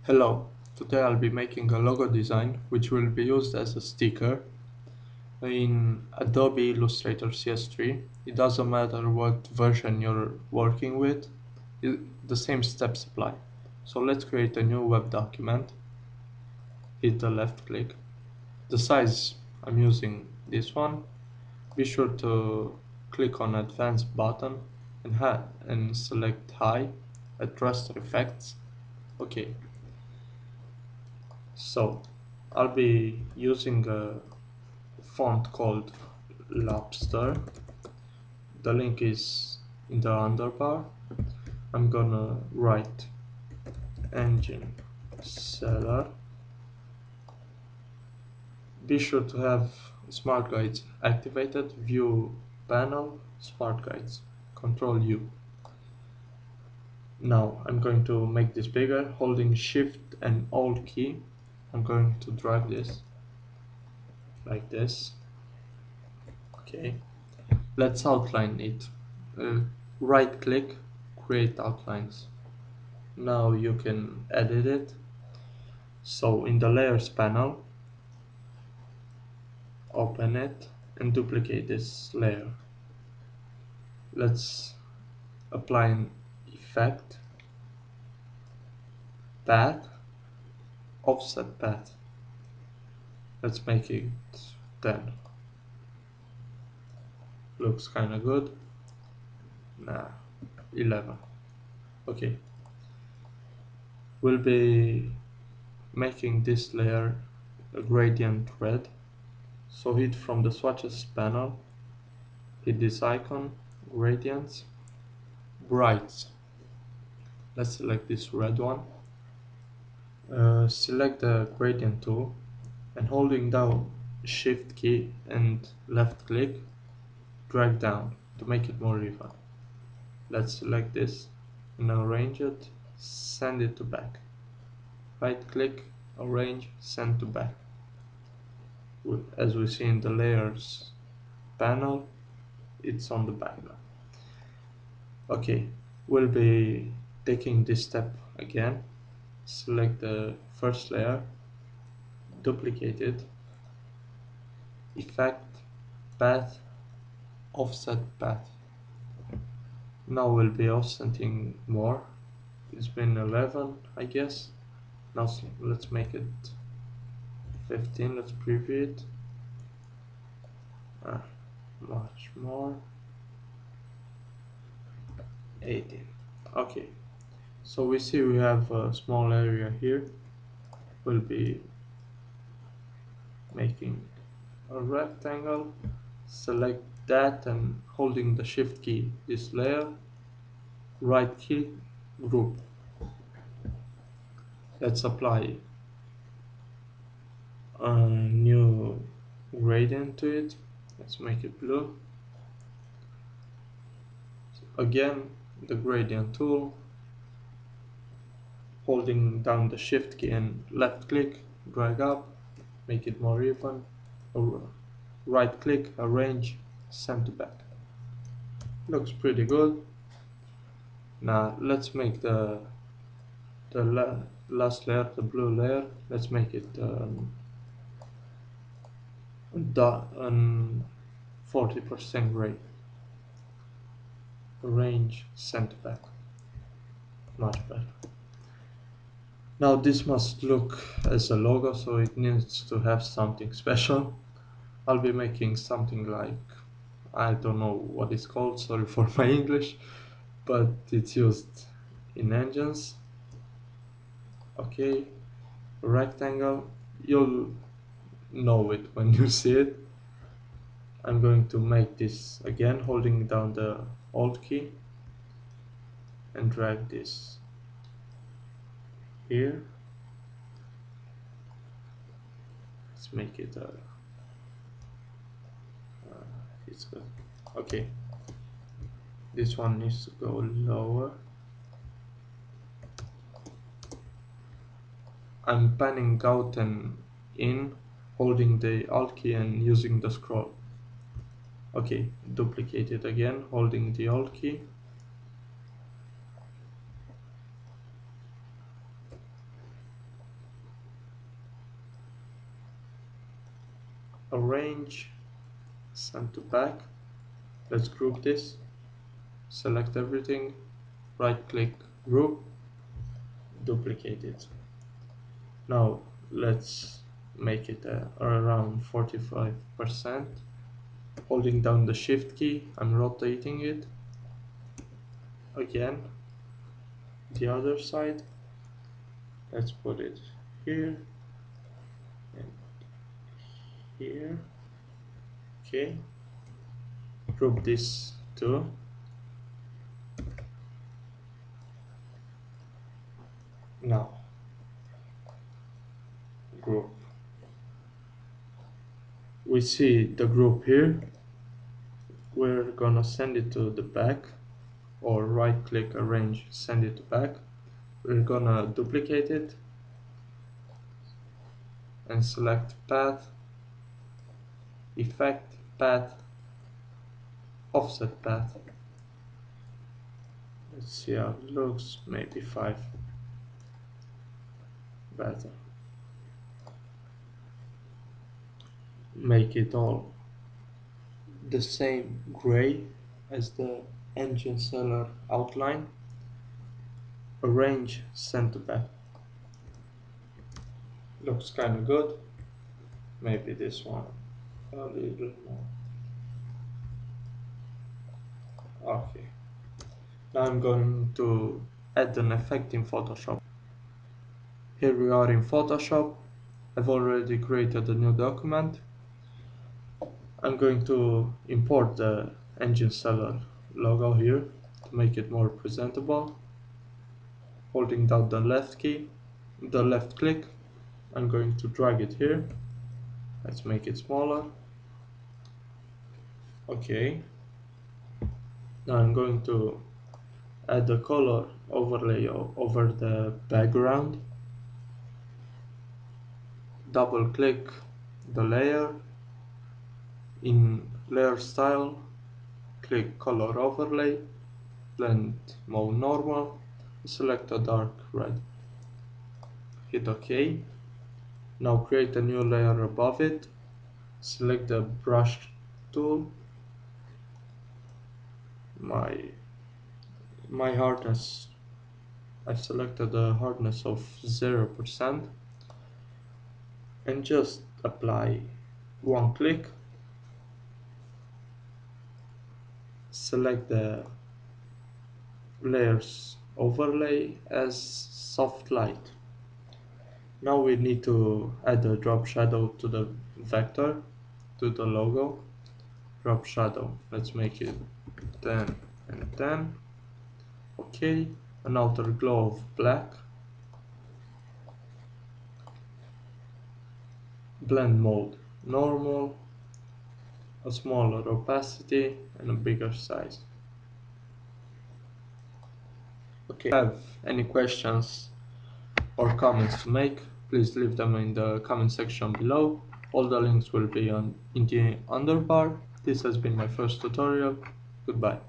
Hello, today I'll be making a logo design which will be used as a sticker in Adobe Illustrator CS3. It doesn't matter what version you're working with, the same steps apply. So let's create a new web document, hit the left click. The size I'm using this one. Be sure to click on advanced button and select high at raster effects. Okay, so I'll be using a font called Lobster. The link is in the underbar. I'm gonna write engine seller. Be sure to have smart guides activated. View panel, smart guides, Control U. Now I'm going to make this bigger, holding shift and alt key. I'm going to drag this like this. Okay, let's outline it. Right click, create outlines. Now you can edit it. So in the layers panel, open it and duplicate this layer. Let's apply an effect, path, offset path. Let's make it 10. Looks kinda good. Nah, 11. Okay, we'll be making this layer a gradient red. So hit from the swatches panel, hit this icon, gradients, brights. Let's select this red one. Select the gradient tool and holding down shift key and left click, drag down to make it more even. Let's select this and arrange it, send it to back. Right click, arrange, send to back. As we see in the layers panel, it's on the background. Okay, we'll be taking this step again. Select the first layer, duplicate it, effect, path, offset path. Now we'll be offsetting more. It's been 11, I guess. Now let's make it 15. Let's preview it. Much more. 18. Okay, so we see we have a small area here. We'll be making a rectangle. Select that and holding the shift key, this layer, right key, group. Let's apply a new gradient to it. Let's make it blue. Again, the gradient tool, holding down the shift key and left click, drag up, make it more even, or right click, arrange, send to back. Looks pretty good. Now let's make the last layer, the blue layer. Let's make it 40% gray. Arrange, send to back. Much better. Now this must look as a logo, so it needs to have something special. I'll be making something like, I don't know what it's called, sorry for my English, but it's used in engines. Okay, rectangle, you'll know it when you see it. I'm going to make this again, holding down the Alt key and drag this here. Let's make it it's good. Okay, this one needs to go lower. I'm panning out and in, holding the Alt key and using the scroll. Okay, duplicate it again, holding the Alt key. arrange, send to back. Let's group this, select everything, right click, group, duplicate it. Now let's make it around 45%. Holding down the shift key, I'm rotating it. Again, the other side. Let's put it here and here. Okay, group this too. Now group. We see the group here. We're gonna send it to the back, or right click, arrange, send it to back. We're gonna duplicate it and select path, effect, path, offset path. Let's see how it looks, maybe 5, better. Make it all the same gray as the engine seller outline. Arrange, send to back. Looks kind of good. Maybe this one a little more. Okay. Now I'm going to add an effect in Photoshop. Here we are in Photoshop. I've already created a new document. I'm going to import the engine seller logo here to make it more presentable. Holding down the left key, the left click, I'm going to drag it here. Let's make it smaller. Okay. Now I'm going to add a color overlay over the background. Double click the layer. In layer style, click color overlay, blend mode normal, select a dark red. Hit OK. Now create a new layer above it. Select the brush tool. My hardness, I've selected a hardness of 0% and just apply one click. Select the layers overlay as soft light. Now we need to add a drop shadow to the vector, to the logo. Drop shadow, let's make it 10 and 10. Okay, an outer glow of black. Blend mode normal, a smaller opacity and a bigger size. Okay, if you have any questions or comments to make, please leave them in the comment section below. All the links will be in the underbar. This has been my first tutorial. Goodbye.